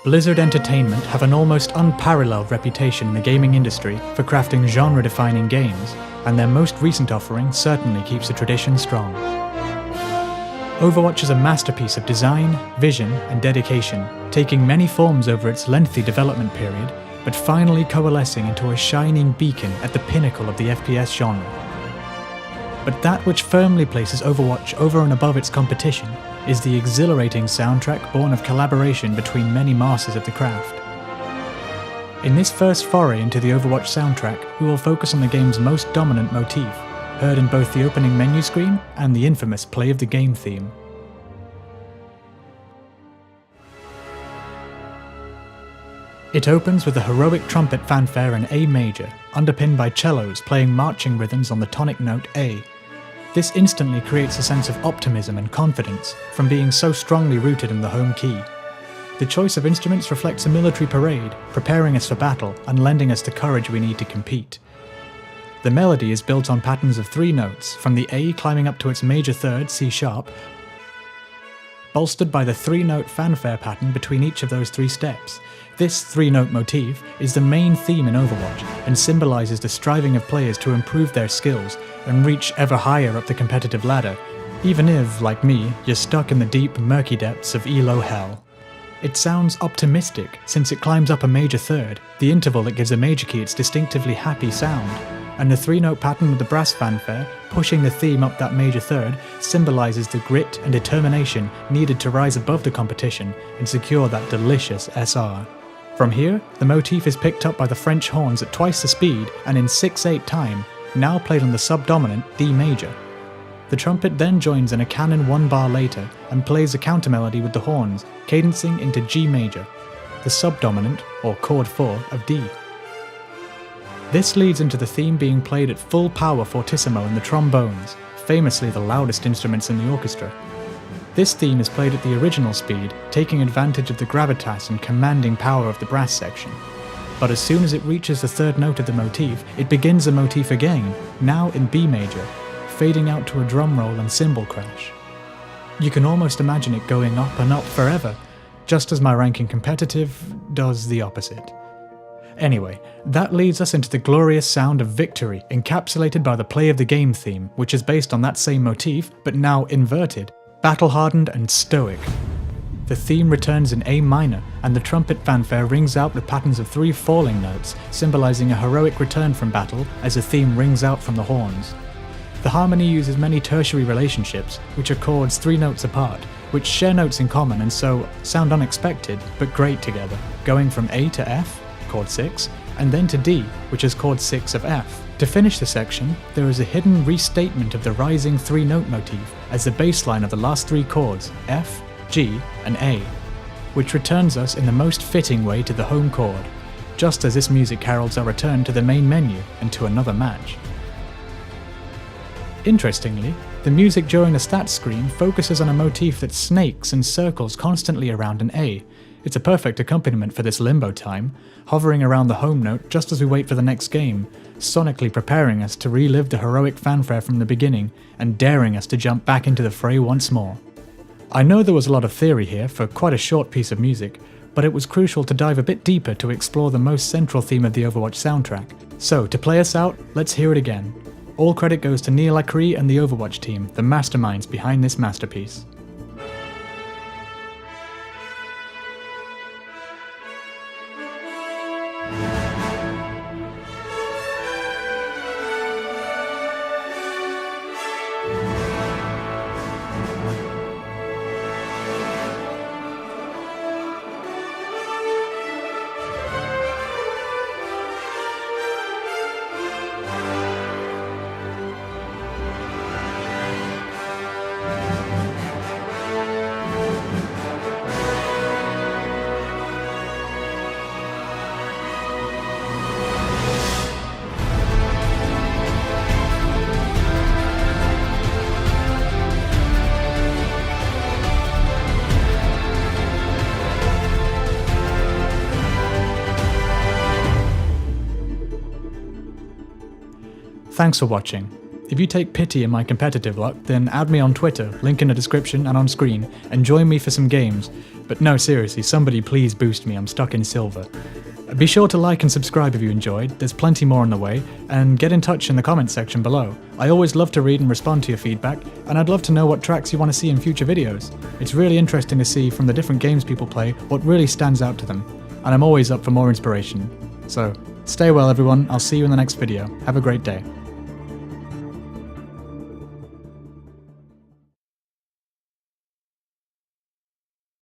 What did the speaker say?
Blizzard Entertainment have an almost unparalleled reputation in the gaming industry for crafting genre-defining games, and their most recent offering certainly keeps the tradition strong. Overwatch is a masterpiece of design, vision, and dedication, taking many forms over its lengthy development period, but finally coalescing into a shining beacon at the pinnacle of the FPS genre. But that which firmly places Overwatch over and above its competition is the exhilarating soundtrack born of collaboration between many masters of the craft. In this first foray into the Overwatch soundtrack, we will focus on the game's most dominant motif, heard in both the opening menu screen and the infamous Play of the Game theme. It opens with a heroic trumpet fanfare in A major, underpinned by cellos playing marching rhythms on the tonic note A. This instantly creates a sense of optimism and confidence from being so strongly rooted in the home key. The choice of instruments reflects a military parade, preparing us for battle and lending us the courage we need to compete. The melody is built on patterns of 3 notes, from the A climbing up to its major third, C sharp, bolstered by the 3-note fanfare pattern between each of those 3 steps. This 3-note motif is the main theme in Overwatch and symbolises the striving of players to improve their skills and reach ever higher up the competitive ladder, even if, like me, you're stuck in the deep, murky depths of ELO hell. It sounds optimistic since it climbs up a major third, the interval that gives a major key its distinctively happy sound, and the 3-note pattern with the brass fanfare, pushing the theme up that major third, symbolises the grit and determination needed to rise above the competition and secure that delicious SR. From here, the motif is picked up by the French horns at twice the speed and in 6/8 time, now played on the subdominant D major. The trumpet then joins in a canon 1 bar later and plays a countermelody with the horns, cadencing into G major, the subdominant, or chord 4, of D. This leads into the theme being played at full power fortissimo in the trombones, famously the loudest instruments in the orchestra. This theme is played at the original speed, taking advantage of the gravitas and commanding power of the brass section. But as soon as it reaches the 3rd note of the motif, it begins the motif again, now in B major, fading out to a drum roll and cymbal crash. You can almost imagine it going up and up forever, just as my ranking competitive does the opposite. Anyway, that leads us into the glorious sound of victory, encapsulated by the Play of the Game theme, which is based on that same motif, but now inverted, battle-hardened and stoic. The theme returns in A minor, and the trumpet fanfare rings out with patterns of 3 falling notes, symbolising a heroic return from battle as the theme rings out from the horns. The harmony uses many tertiary relationships, which are chords 3 notes apart, which share notes in common and so sound unexpected, but great together, going from A to F, chord 6, and then to D, which is chord 6 of F. To finish the section, there is a hidden restatement of the rising 3-note motif as the bass line of the last 3 chords, F, G, and A, which returns us in the most fitting way to the home chord, just as this music heralds our return to the main menu and to another match. Interestingly, the music during the stats screen focuses on a motif that snakes and circles constantly around an A. It's a perfect accompaniment for this limbo time, hovering around the home note just as we wait for the next game, sonically preparing us to relive the heroic fanfare from the beginning and daring us to jump back into the fray once more. I know there was a lot of theory here for quite a short piece of music, but it was crucial to dive a bit deeper to explore the most central theme of the Overwatch soundtrack. So, to play us out, let's hear it again. All credit goes to Neil Acree and the Overwatch team, the masterminds behind this masterpiece. Thanks for watching. If you take pity in my competitive luck, then add me on Twitter, link in the description and on screen, and join me for some games. But no, seriously, somebody please boost me, I'm stuck in silver. Be sure to like and subscribe if you enjoyed, there's plenty more on the way, and get in touch in the comments section below. I always love to read and respond to your feedback, and I'd love to know what tracks you want to see in future videos. It's really interesting to see from the different games people play what really stands out to them, and I'm always up for more inspiration. So, stay well everyone, I'll see you in the next video. Have a great day.